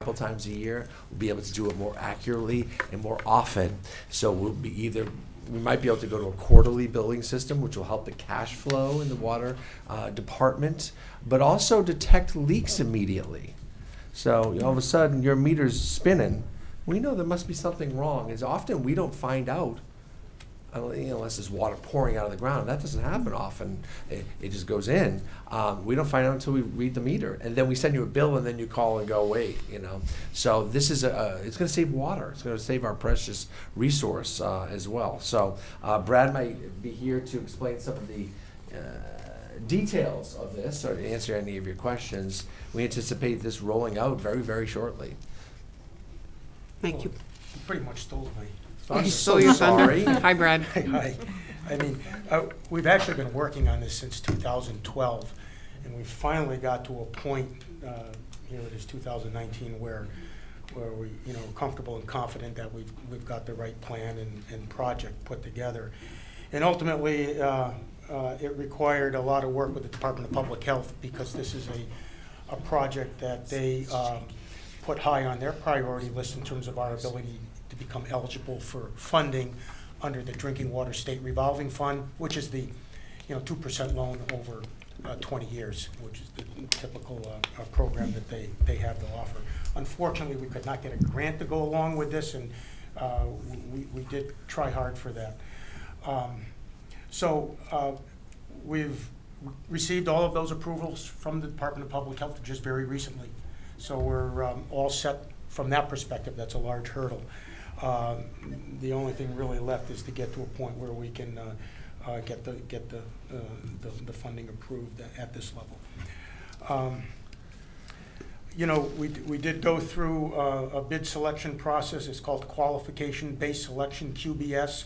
couple times a year. We'll be able to do it more accurately and more often. So we might be able to go to a quarterly billing system, which will help the cash flow in the water department, but also detect leaks immediately. So all of a sudden your meter's spinning. We know there must be something wrong. As often we don't find out unless there's water pouring out of the ground. That doesn't happen often. It just goes in. We don't find out until we read the meter, and then we send you a bill, and then you call and go, wait, So this is it's going to save water. It's going to save our precious resource as well. So Brad might be here to explain some of the details of this or to answer any of your questions. We anticipate this rolling out very, very shortly. Thank you. You pretty much stole my. You stole your thunder. Hi, Brad. Hi. I mean, we've actually been working on this since 2012, and we finally got to a point, here it is 2019, where we, comfortable and confident that we've got the right plan and project put together. And ultimately, it required a lot of work with the Department of Public Health, because this is a project that they put high on their priority list in terms of our ability to become eligible for funding under the Drinking Water State Revolving Fund, which is the 2% loan over 20 years, which is the typical program that they have to offer. Unfortunately, we could not get a grant to go along with this, and we did try hard for that. So we've received all of those approvals from the Department of Public Health just very recently. So we're all set from that perspective. That's a large hurdle. The only thing really left is to get to a point where we can get the funding approved at this level. We did go through a bid selection process. It's called Qualification-Based Selection, QBS,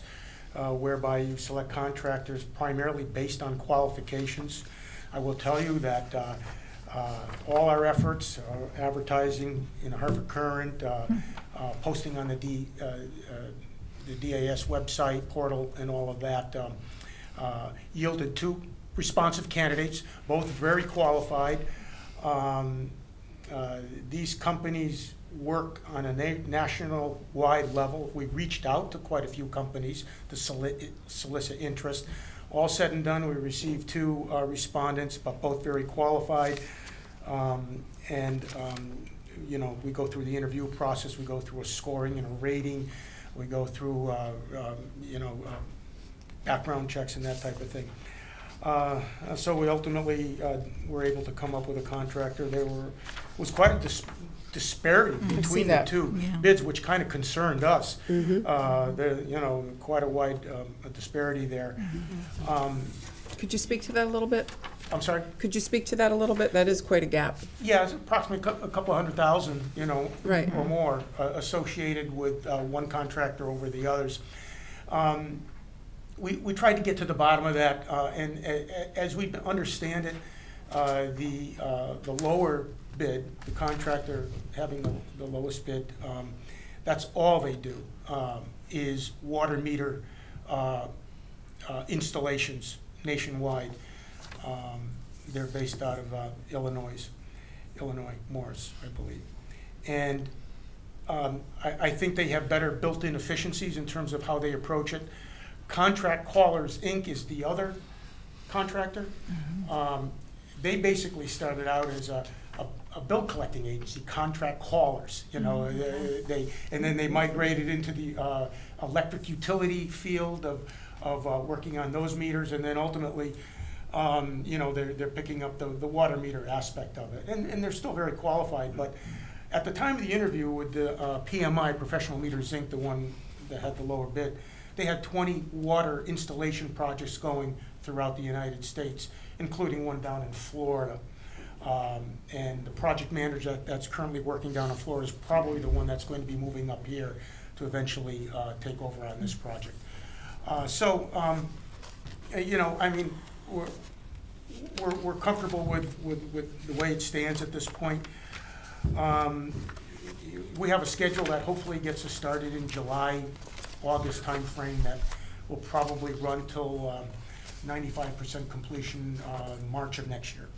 whereby you select contractors primarily based on qualifications. I will tell you that all our efforts, advertising in the Hartford Current, posting on the DAS website portal and all of that, yielded 2 responsive candidates, both very qualified. These companies work on a national-wide level. We reached out to quite a few companies to solicit interest. All said and done, we received 2 respondents, but both very qualified. We go through the interview process. We go through a scoring and a rating. We go through, background checks and that type of thing. So we ultimately were able to come up with a contractor. There was quite a disparity between the 2 bids, which kind of concerned us. There, quite a wide disparity there. Could you speak to that a little bit? I'm sorry? Could you speak to that a little bit? That is quite a gap. Yeah, it's approximately a couple $100,000, right, or more associated with one contractor over the others. We tried to get to the bottom of that, and as we understand it, the lower bid, the contractor having the lowest bid, that's all they do, is water meter installations nationwide. They're based out of Illinois, Morris, I believe. And I think they have better built-in efficiencies in terms of how they approach it. Contract Callers, Inc. is the other contractor. They basically started out as a bill collecting agency, Contract Callers, and then they migrated into the electric utility field of working on those meters, and then ultimately they're picking up the water meter aspect of it, and they're still very qualified. But at the time of the interview with the PMI, Professional Meters Inc., the one that had the lower bid, they had 20 water installation projects going throughout the United States, including one down in Florida. And the project manager that's currently working down in Florida is probably the one that's going to be moving up here to eventually take over on this project. I mean, we're comfortable with the way it stands at this point. We have a schedule that hopefully gets us started in July, August timeframe that will probably run till 95% completion March of next year.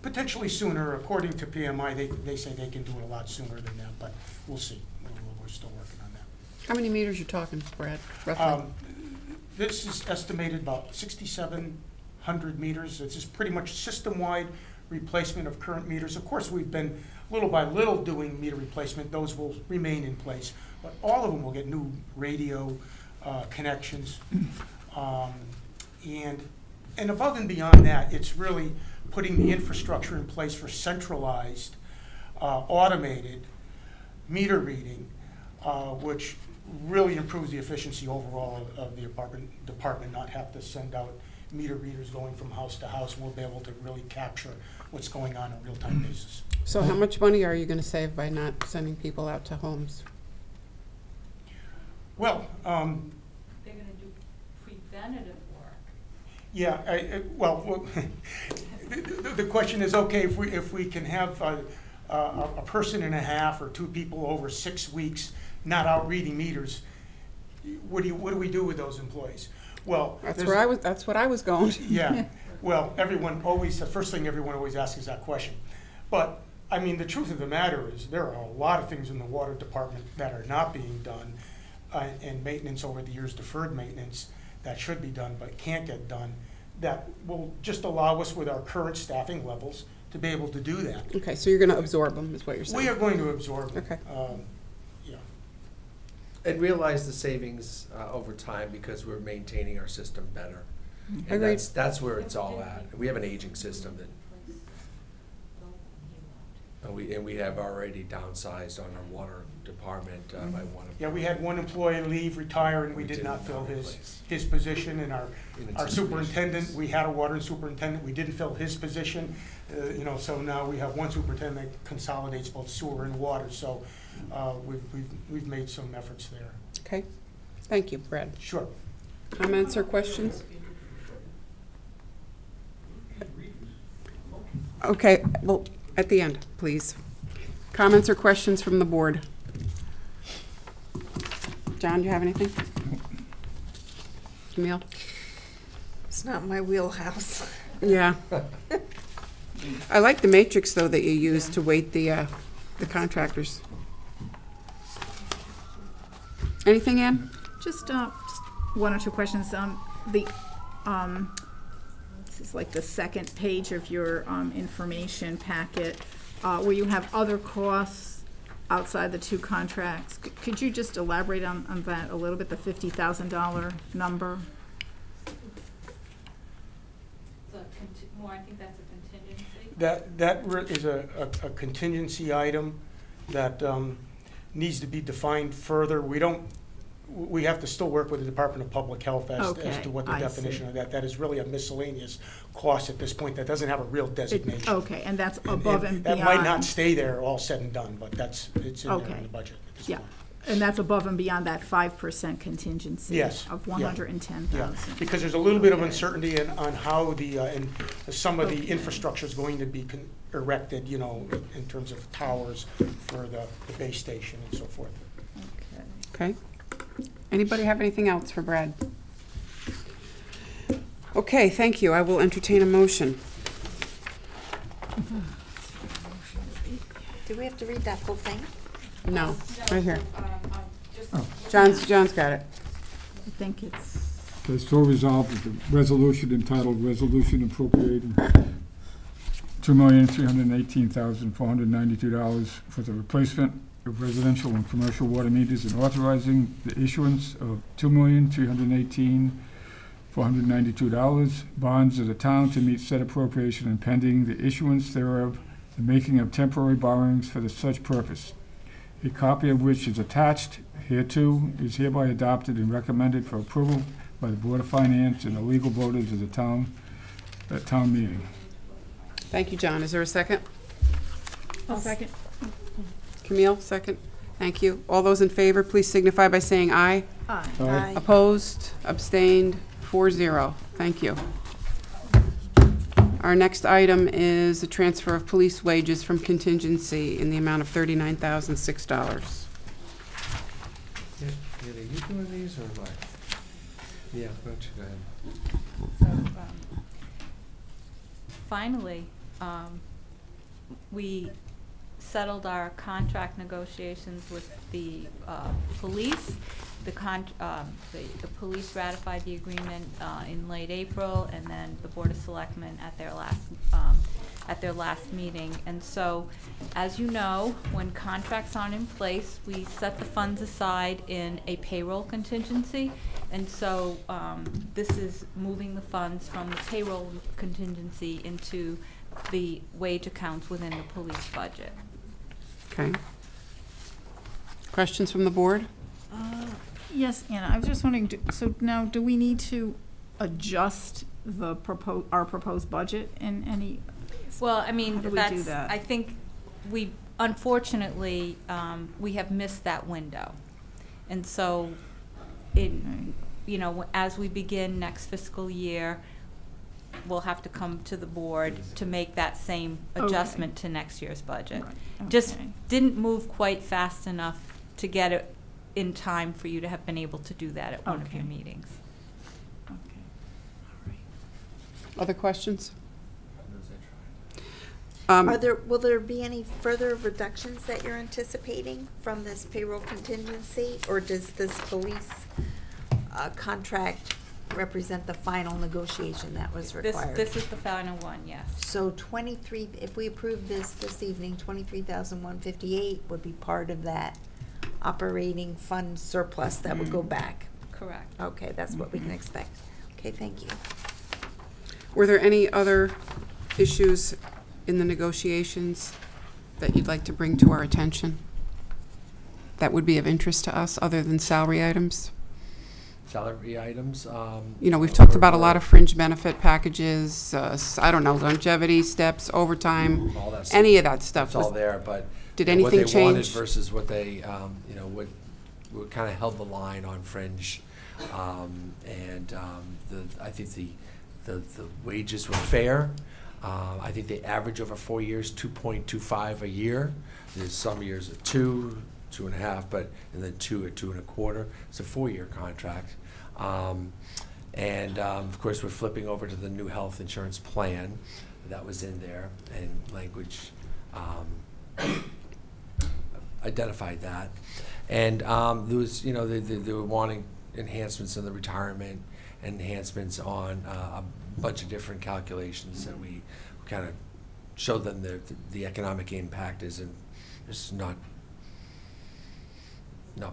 Potentially sooner, according to PMI, they say they can do it a lot sooner than that, but we'll see. We're still working on that. How many meters you talking, Brad, roughly? This is estimated about 6,700 meters. This is pretty much system-wide replacement of current meters. Of course, we've been little by little doing meter replacement. Those will remain in place, but all of them will get new radio connections. And above and beyond that, it's really putting the infrastructure in place for centralized, automated meter reading, which really improves the efficiency overall of the department, not have to send out meter readers going from house to house. We'll be able to really capture what's going on a real-time basis. So how much money are you going to save by not sending people out to homes? Well, They're gonna do preventative work. yeah, well, the question is, okay, if we can have a person and a half or two people over 6 weeks not out reading meters, what do we do with those employees? Well, That's what I was going. yeah, well, the first thing everyone always asks is that question. But, I mean, the truth of the matter is there are a lot of things in the water department that are not being done, and maintenance over the years, deferred maintenance, that should be done but can't get done, that will just allow us with our current staffing levels to be able to do that. Okay, so you're going to absorb them, is what you're saying? We are going to absorb them. Okay. Yeah. And realize the savings over time because we're maintaining our system better. And Agreed. that's where it's all at. We have an aging system that, and we have already downsized on our water department by one. Yeah, we had one employee leave, retire, and we did not fill his position. And our superintendent, we had a water superintendent, we didn't fill his position. So now we have one superintendent that consolidates both sewer and water. So we've made some efforts there. Okay, thank you, Brad. Sure. Comments or questions? Okay, well, at the end, please. Comments or questions from the board? John, do you have anything? Camille? It's not my wheelhouse. Yeah. I like the matrix, though, that you use to weight the contractors. Anything, Ann? Just one or two questions. This is like the second page of your information packet, where you have other costs outside the two contracts. Could you just elaborate on that a little bit, the $50,000 number? I think that's a contingency. That is a contingency item that needs to be defined further. We have to still work with the Department of Public Health as to what the definition of that. That is really a miscellaneous cost at this point that doesn't have a real designation. Okay, and that's above and beyond. That might not stay there all said and done, but it's in there Okay. in the budget at this Yeah, point. and that's above and beyond that 5% contingency Yes, of yeah. $110,000. Yeah, because there's a little bit of Okay. uncertainty on how and some of the Okay. infrastructure is going to be erected, in terms of towers for the base station and so forth. Okay. Okay. Anybody have anything else for Brad? Okay, thank you. I will entertain a motion. Do we have to read that whole thing? No, right here. Just John's got it. I think it's, Okay, so resolved that the resolution entitled Resolution Appropriating $2,318,492 for the replacement of residential and commercial water meters and authorizing the issuance of $2,318,492 bonds of the town to meet said appropriation and pending the issuance thereof, the making of temporary borrowings for the such purpose, a copy of which is attached hereto, is hereby adopted and recommended for approval by the Board of Finance and the legal voters of the town at town meeting. Thank you, John. Is there a second? I'll second. Camille, second. Thank you. All those in favor, please signify by saying aye. Aye. Aye. Opposed, abstained, 4-0. Thank you. Our next item is the transfer of police wages from contingency in the amount of $39,006. Yeah, are you doing these or am I? Yeah, why don't you go ahead. So, finally, we settled our contract negotiations with the police. The police ratified the agreement in late April, and then the Board of Selectmen at their last meeting. And so, as you know, when contracts aren't in place, we set the funds aside in a payroll contingency. And so this is moving the funds from the payroll contingency into the wage accounts within the police budget. Okay. Questions from the board? Yes, Anna, I was just wondering, so now, do we need to adjust the our proposed budget in any? Well, I mean, How do we do that? I think we, unfortunately, we have missed that window. And so, you know, as we begin next fiscal year, we'll have to come to the board to make that same adjustment to next year's budget. Right, Just okay. didn't move quite fast enough to get it in time for you to have been able to do that at one of your Okay. meetings. Okay. Other questions? Will there be any further reductions that you're anticipating from this payroll contingency? Or does this police contract represent the final negotiation that was required? This is the final one, yes. So 23, if we approve this evening, 23,158 would be part of that operating fund surplus that would go back. Correct. Okay, that's what we can expect. Okay, thank you. Were there any other issues in the negotiations that you'd like to bring to our attention that would be of interest to us, other than salary items? Salary items. You know, we've talked about a lot of fringe benefit packages, I don't know, longevity, steps, overtime, all that stuff. any of that stuff. It's all Was- there, but Did you know, anything what they wanted change? versus what they, you know, what kind of held the line on fringe, I think the wages were fair. I think they average over 4 years 2.25 a year. There's some years at 2.5, and then 2 at 2 1/4. It's a 4-year contract. Of course, we're flipping over to the new health insurance plan that was in there, and language identified that. And there was, you know, they were wanting enhancements in the retirement, enhancements on a bunch of different calculations that we kind of showed them the economic impact isn't, it's not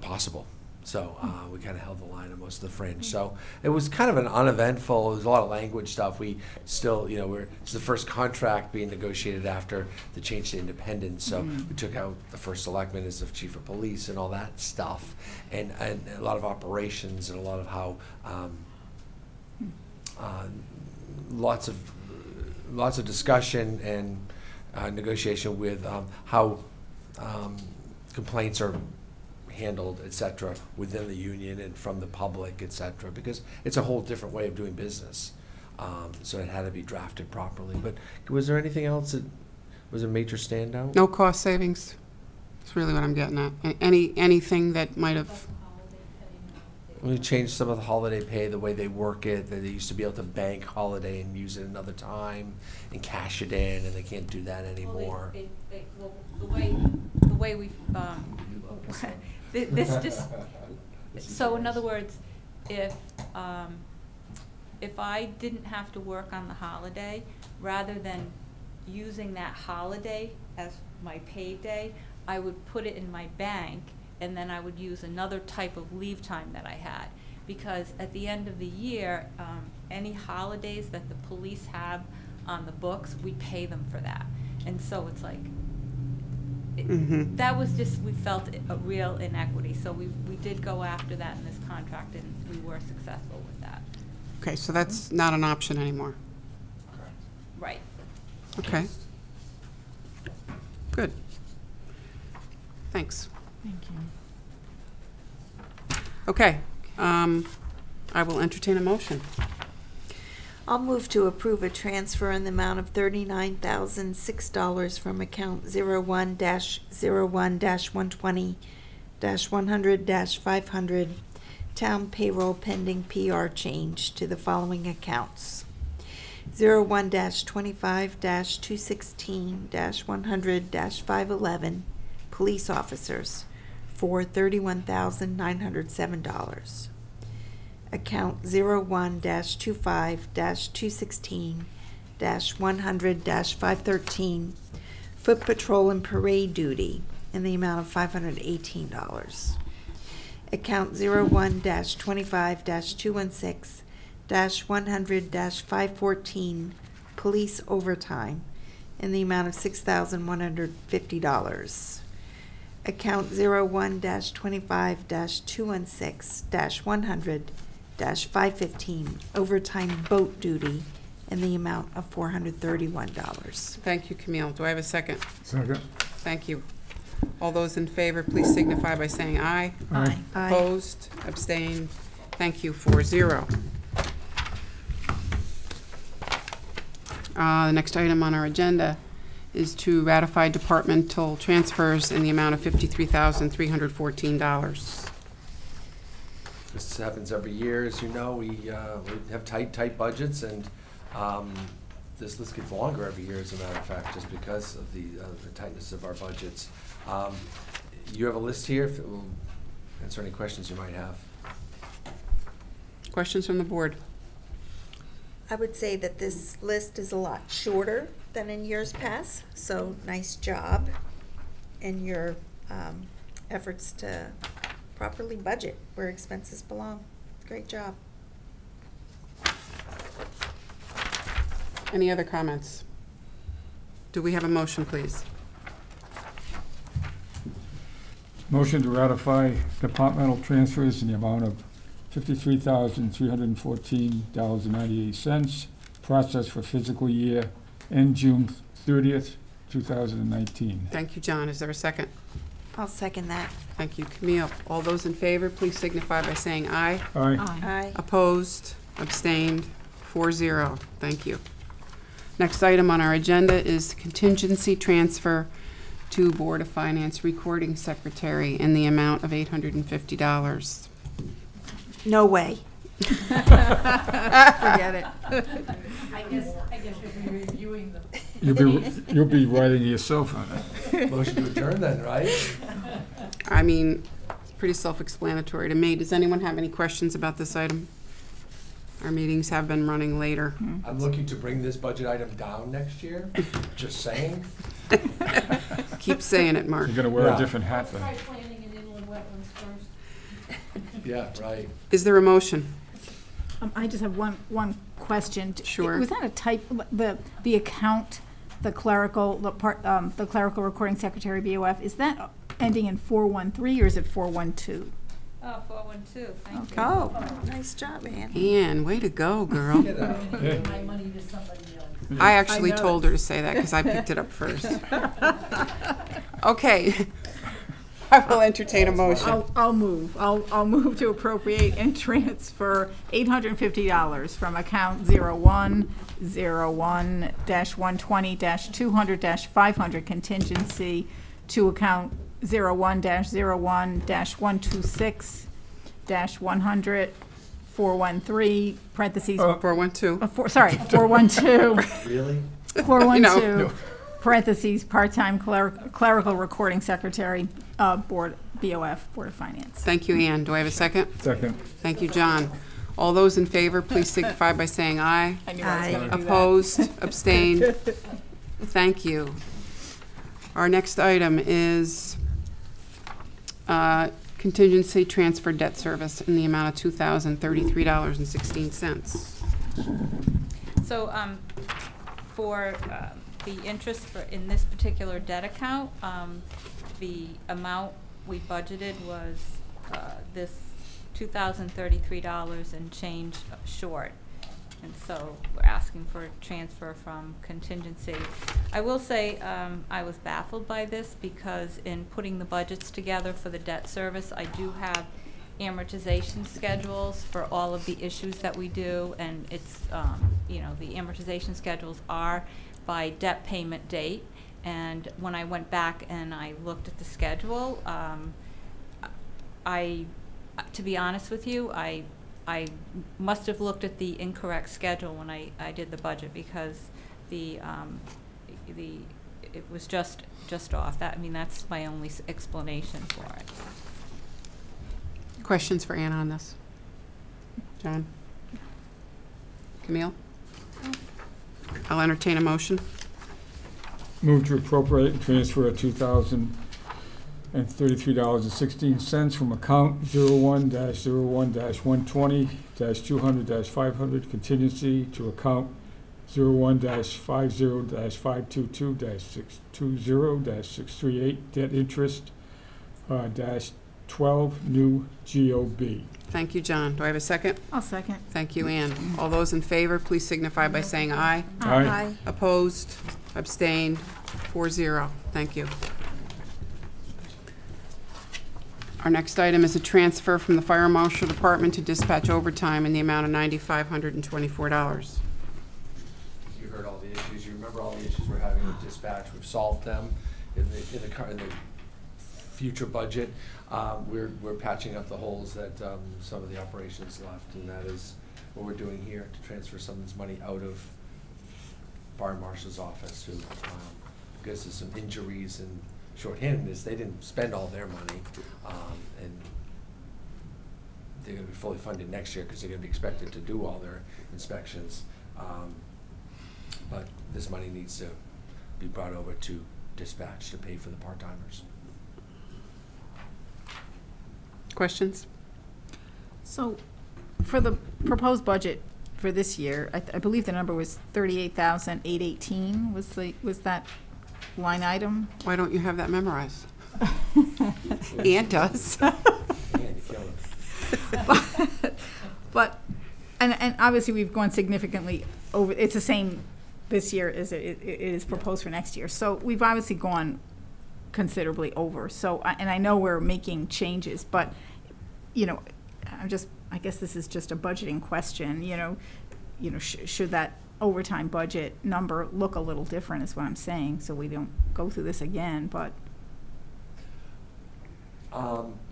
possible. So we kind of held the line on most of the fringe. So it was kind of an uneventful, there was a lot of language stuff. We still, you know, it's the first contract being negotiated after the change to independence. So we took out the first selectman as the chief of police and all that stuff. And a lot of operations and a lot of how, lots of discussion and negotiation with how complaints are handled, et cetera, within the union and from the public, et cetera, because it's a whole different way of doing business. So it had to be drafted properly. But was there anything else that was a major standout? No cost savings? That's really what I'm getting at. Anything that might have, We changed some of the holiday pay, the way they work it. That they used to be able to bank holiday and use it another time and cash it in, and they can't do that anymore. Well, the way we, this just, so in other words, if I didn't have to work on the holiday, rather than using that holiday as my paid day, I would put it in my bank, and then I would use another type of leave time that I had. Because at the end of the year, any holidays that the police have on the books, we pay them for that. And so it's like, that was just, we felt a real inequity. So we did go after that in this contract, and we were successful with that. okay, so that's not an option anymore. Right. Okay. Good. Thanks. Thank you. Okay, I will entertain a motion. I'll move to approve a transfer in the amount of $39,006 from account 01-01-120-100-500 town payroll pending PR change to the following accounts: 01-25-216-100-511 police officers for $31,907. Account 01-25-216-100-513 foot patrol and parade duty in the amount of $518. Account 01-25-216-100-514 police overtime in the amount of $6,150. Account 01-25-216-100-515 overtime boat duty in the amount of $431. Thank you, Camille. Do I have a second? Second. Thank you. All those in favor, please signify by saying aye. Aye. Opposed, abstained, thank you, 4-0. The next item on our agenda is to ratify departmental transfers in the amount of $53,314. This happens every year, as you know. We have tight budgets, and this list gets longer every year, as a matter of fact, just because of the tightness of our budgets. You have a list here. If it will answer any questions you might have. Questions from the board? I would say that this list is a lot shorter than in years past, so nice job in your efforts to properly budget where expenses belong. Great job. Any other comments? Do we have a motion, please? Motion to ratify departmental transfers in the amount of $53,314.98, processed for fiscal year end June 30th, 2019. Thank you, John. Is there a second? I'll second that. Thank you, Camille. All those in favor, please signify by saying aye. Aye. Aye. Opposed, abstained, 4-0. Thank you. Next item on our agenda is contingency transfer to Board of Finance Recording Secretary in the amount of $850. No way. Forget it. I guess you'll be reviewing them. You'll be writing yourself on it. Motion to adjourn then, right? I mean, it's pretty self-explanatory to me. Does anyone have any questions about this item? Our meetings have been running later. I'm looking to bring this budget item down next year. Just saying. Keep saying it, Mark. You're gonna wear Yeah. a different hat Try then. planning in inland wetlands first. Yeah, right. Is there a motion? I just have one question. Sure. Was that a type, the account, the clerical recording secretary BOF, is that ending in 413 or is it 412? 412, thank you. Oh, nice job, Ann. Ann, way to go, girl. Get out. Giving my money to somebody else. I actually I know told her to say that because I picked it up first. Okay. I will entertain a motion. I'll move. I'll move to appropriate and transfer $850 from account 0101-120-200-500 contingency to account 01-01-126-100-413 parentheses. 412. Sorry, 412. Really? 412 parentheses part-time clerical recording secretary, Board BOF, Board of Finance. Thank you, Ann. Do I have a second? Second. Thank you, John. All those in favor, please signify by saying aye. I knew I was going to do that. Opposed, abstained. Thank you. Our next item is contingency transfer debt service in the amount of $2,033.16. So for the interest in this particular debt account, the amount we budgeted was this $2,033 and change short. And so we're asking for a transfer from contingency. I will say I was baffled by this because in putting the budgets together for the debt service, I do have amortization schedules for all of the issues that we do, and it's, you know, the amortization schedules are by debt payment date. And when I went back and I looked at the schedule, to be honest with you, I I must have looked at the incorrect schedule when I did the budget, because it was just off. That, I mean, that's my only explanation for it. Questions for Anna on this? John? Camille? I'll entertain a motion. Move to appropriate and transfer $2,033.16 from account 01-01-120-200-500 contingency to account 01-50-522-620-638 debt interest -12 new GOB. Thank you, John. Do I have a second? I'll second. Thank you, Ann. All those in favor, please signify by saying aye. Aye. Opposed? Abstained? 4-0. Thank you. Our next item is a transfer from the Fire Marshal Department to dispatch overtime in the amount of $9,524. You heard all the issues. You remember all the issues we're having with dispatch. We've solved them in the future budget. We're patching up the holes that some of the operations left, and that is what we're doing here, to transfer some of this money out of Fire Marshal's office, who, because of some injuries and shorthandedness, they didn't spend all their money, and they're going to be fully funded next year because they're going to be expected to do all their inspections. But this money needs to be brought over to dispatch to pay for the part-timers. Questions? So, for the proposed budget for this year, I believe the number was $38,818. Was that line item? Why don't you have that memorized? Ann does. But and obviously we've gone significantly over. It's the same this year as it is proposed for next year. So we've obviously gone considerably over. So and I know we're making changes, but you know, I guess this is just a budgeting question. Should that overtime budget number look a little different, is what I'm saying, so we don't go through this again. But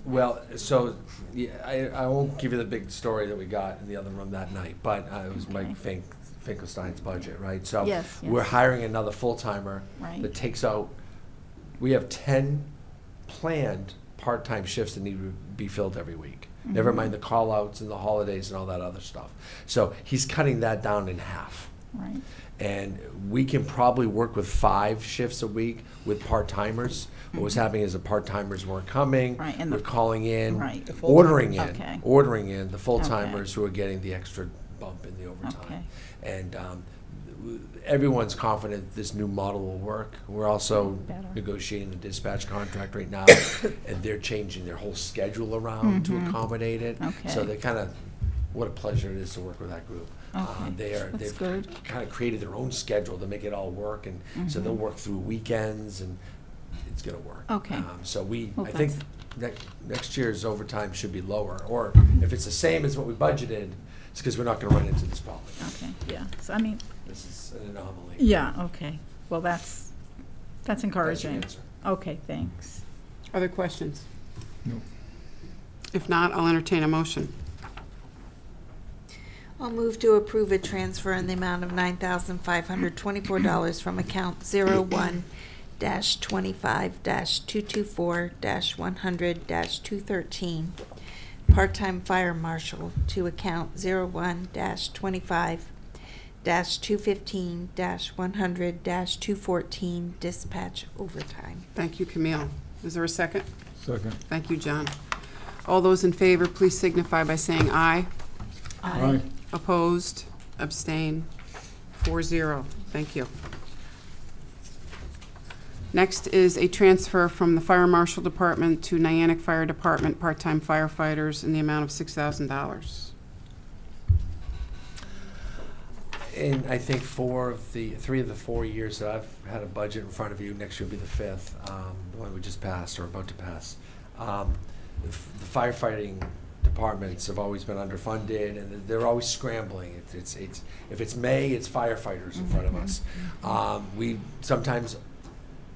well, so yeah, I won't give you the big story that we got in the other room that night, but it was Mike Finkelstein's budget, right? So yes. We're hiring another full-timer that takes out, we have 10 planned part-time shifts that need to be filled every week. Mm-hmm. Never mind the call-outs and the holidays and all that other stuff. So he's cutting that down in half. Right. And we can probably work with 5 shifts a week with part-timers. What was happening is the part-timers weren't coming. Right, and we're calling in, ordering in the full-timers who are getting the extra bump in the overtime. Okay. And everyone's confident this new model will work. We're also negotiating the dispatch contract right now, and they're changing their whole schedule around to accommodate it. Okay. So they kind of, what a pleasure it is to work with that group. Okay. They've kind of created their own schedule to make it all work, and so they'll work through weekends, and it's going to work. Okay. So I think next year's overtime should be lower, or if it's the same as what we budgeted, it's because we're not going to run into this problem. Okay. Yeah. So I mean, this is an anomaly. Yeah. Okay. Well, that's encouraging. That's your answer. Okay. Thanks. Other questions? No. If not, I'll entertain a motion. I'll move to approve a transfer in the amount of $9,524 from account 01-25-224-100-213, part-time fire marshal, to account 01-25-215-100-214, dispatch overtime. Thank you, Camille. Is there a second? Second. Thank you, John. All those in favor, please signify by saying aye. Aye. Opposed? Abstain? 4-0. Thank you. Next is a transfer from the Fire Marshal Department to Niantic Fire Department part-time firefighters in the amount of $6,000. And I think 3 of the 4 years that I've had a budget in front of you, next year will be the 5th, the one we just passed or about to pass. The firefighting departments have always been underfunded, and they're always scrambling. If it's May, it's firefighters in front of us. We sometimes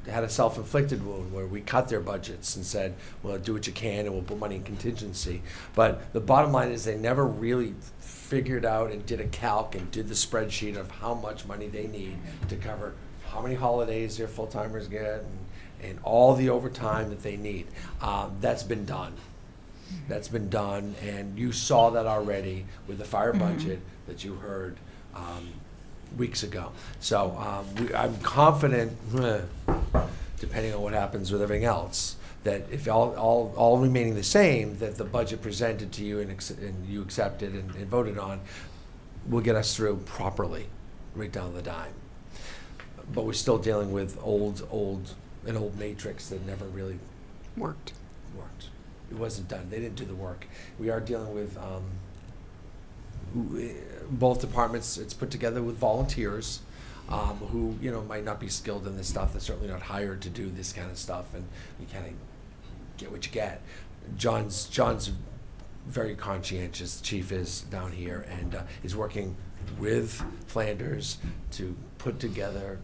had a self-inflicted wound where we cut their budgets and said, well, do what you can and we'll put money in contingency. But the bottom line is they never really figured out and did a calc and did the spreadsheet of how much money they need to cover how many holidays their full-timers get and all the overtime that they need. That's been done. That's been done, and you saw that already with the fire budget that you heard weeks ago. So I'm confident, depending on what happens with everything else, that if all remaining the same, that the budget presented to you and you accepted and voted on will get us through properly, right down to the dime. But we're still dealing with an old matrix that never really Worked. It wasn't done. They didn't do the work. We are dealing with both departments. It's put together with volunteers who might not be skilled in this stuff. They're certainly not hired to do this kind of stuff, and you kind of get what you get. John's very conscientious. The chief is down here and is working with Flanders to put together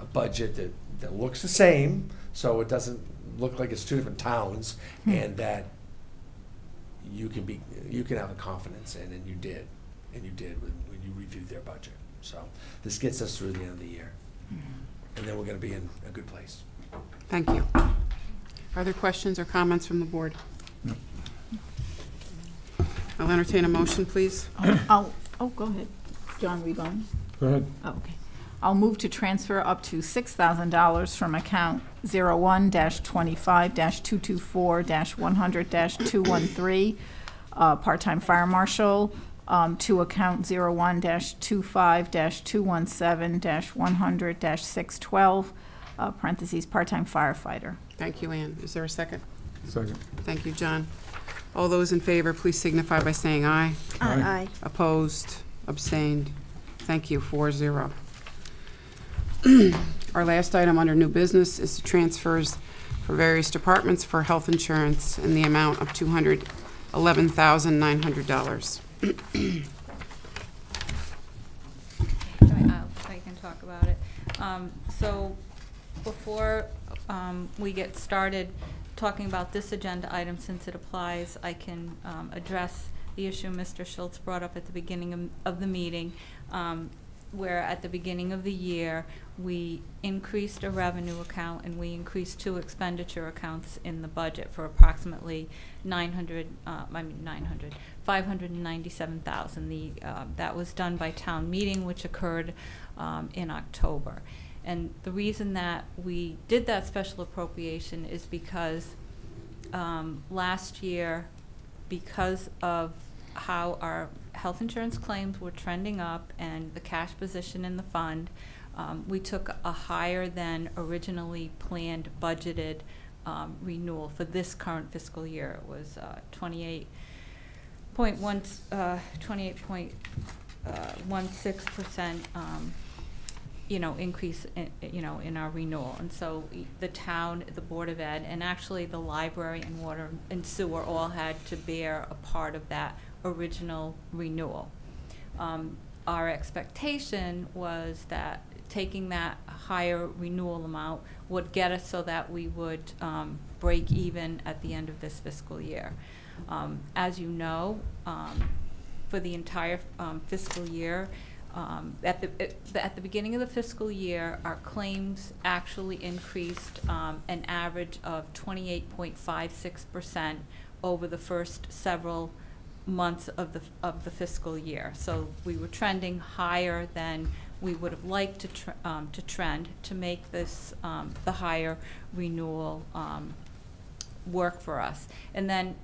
a budget that looks the same, so it doesn't look like it's two different towns, and that you can have a confidence in, and you did when you reviewed their budget. So this gets us through the end of the year, and then we're going to be in a good place. Thank you. Are there questions or comments from the board? No. I'll entertain a motion, please. Oh, go ahead. John, were you going? Go ahead. Oh, okay. I'll move to transfer up to $6,000 from account 01-25-224-100-213, part-time fire marshal, to account 01-25-217-100-612, parentheses, part-time firefighter. Thank you, Ann. Is there a second? Second. Thank you, John. All those in favor, please signify by saying aye. Aye. Opposed? Abstained? Thank you, 4-0. Our last item under new business is the transfers for various departments for health insurance in the amount of $211,900. I can talk about it. So before we get started talking about this agenda item, since it applies, I can address the issue Mr. Schultz brought up at the beginning of the meeting, where at the beginning of the year we increased a revenue account and we increased 2 expenditure accounts in the budget for approximately $597,000. That was done by town meeting, which occurred in October. And the reason that we did that special appropriation is because last year, because of how our health insurance claims were trending up and the cash position in the fund, we took a higher than originally planned budgeted renewal for this current fiscal year. It was 28.16% increase in our renewal. And so the town, the Board of Ed, and actually the library and water and sewer all had to bear a part of that original renewal. Our expectation was that taking that higher renewal amount would get us so that we would break even at the end of this fiscal year. As you know, for the entire fiscal year, at the beginning of the fiscal year, our claims actually increased an average of 28.56% over the first several months of the fiscal year. So we were trending higher than we would have liked to trend to make this the higher renewal work for us. And then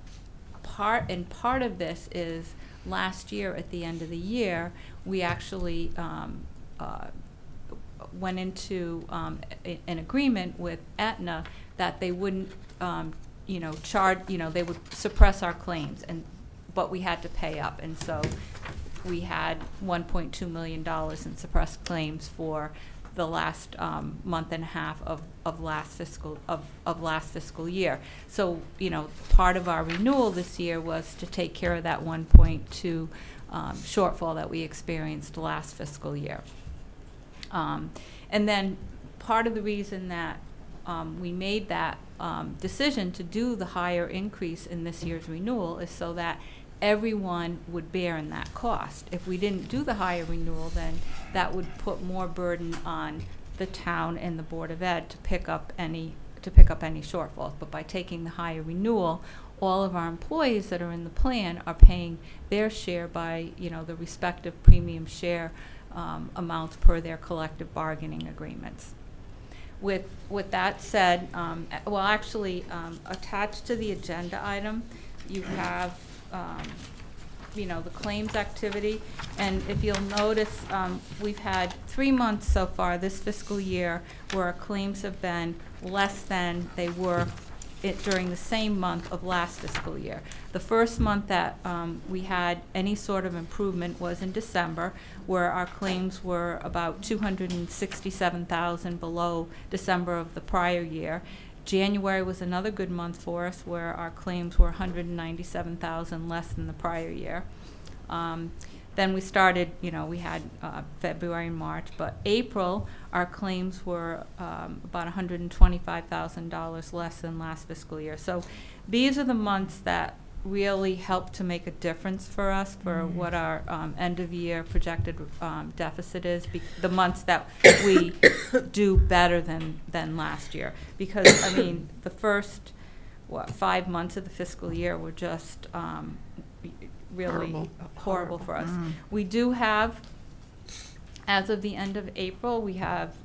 part of this is last year at the end of the year we actually went into an agreement with Aetna that they wouldn't charge, they would suppress our claims, but we had to pay up, and so we had $1.2 million in suppressed claims for the last month and a half of last fiscal year. So part of our renewal this year was to take care of that 1.2 shortfall that we experienced last fiscal year. And then part of the reason that we made that decision to do the higher increase in this year's renewal is so that everyone would bear in that cost. If we didn't do the higher renewal, then that would put more burden on the town and the Board of Ed to pick up any shortfalls. But by taking the higher renewal, all of our employees that are in the plan are paying their share by, you know, the respective premium share amounts per their collective bargaining agreements. With that said, well, actually, attached to the agenda item, you have, you know, the claims activity. And if you'll notice, we've had 3 months so far this fiscal year where our claims have been less than they were during the same month of last fiscal year. The first month that we had any sort of improvement was in December, where our claims were about $267,000 below December of the prior year. January was another good month for us, where our claims were $197,000 less than the prior year. Then we started, you know, we had February and March, but April, our claims were about $125,000 less than last fiscal year. So these are the months that really help to make a difference for us for what our end of year projected deficit is, the months that we do better than last year. Because, I mean, the first, 5 months of the fiscal year were just really horrible for us. We do have, as of the end of April, we have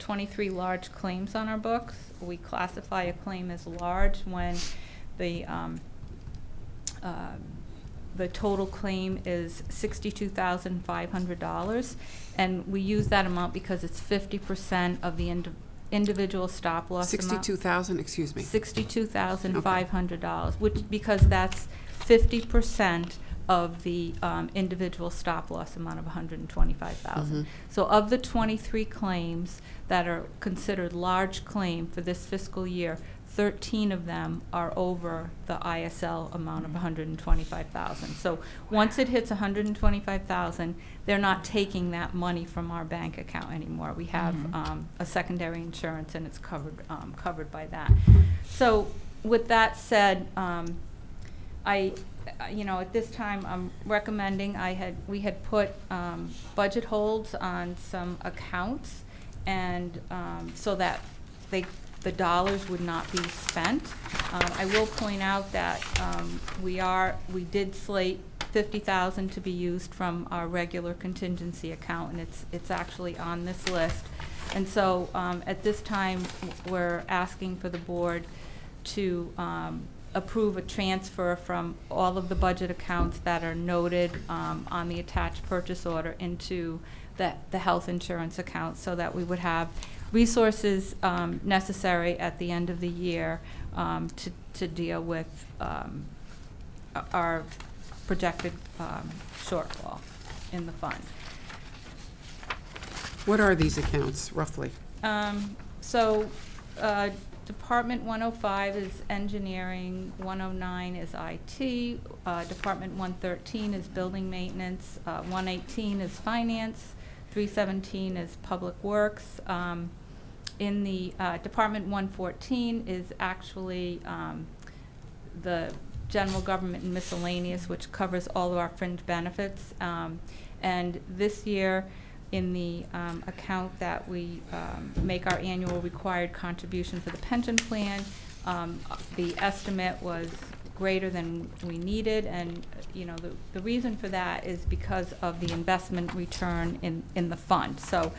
23 large claims on our books. We classify a claim as large when the total claim is $62,500, and we use that amount because it's 50% of the individual stop loss 62,000, excuse me. $62,500, which, because that's 50% of the individual stop loss amount of $125,000. So of the 23 claims that are considered large claim for this fiscal year, 13 of them are over the ISL amount of $125,000. So once it hits $125,000, they're not taking that money from our bank account anymore. We have a secondary insurance, and it's covered by that. So with that said, you know, at this time, I'm recommending we had put budget holds on some accounts, and so that the dollars would not be spent. I will point out that we did slate $50,000 to be used from our regular contingency account, and it's actually on this list. And so at this time, we're asking for the board to approve a transfer from all of the budget accounts that are noted on the attached purchase order into the health insurance account, so that we would have resources necessary at the end of the year to deal with our projected shortfall in the fund. What are these accounts, roughly? Department 105 is engineering, 109 is IT, Department 113 is building maintenance, 118 is finance, 317 is public works. In the Department 114 is actually the general government and miscellaneous, which covers all of our fringe benefits. And this year, in the account that we make our annual required contribution for the pension plan, the estimate was greater than we needed, and you know, the reason for that is because of the investment return in the fund. So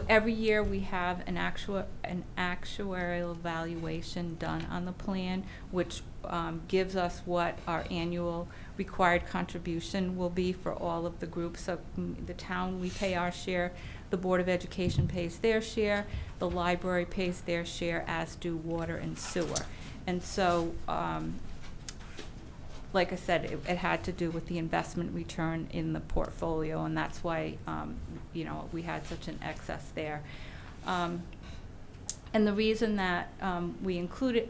every year we have an actuarial evaluation done on the plan, which gives us what our annual required contribution will be for all of the groups. So the town, we pay our share, the Board of Education pays their share, the library pays their share, as do water and sewer. And so, like I said, it had to do with the investment return in the portfolio, and that's why, you know, we had such an excess there. And the reason that we included,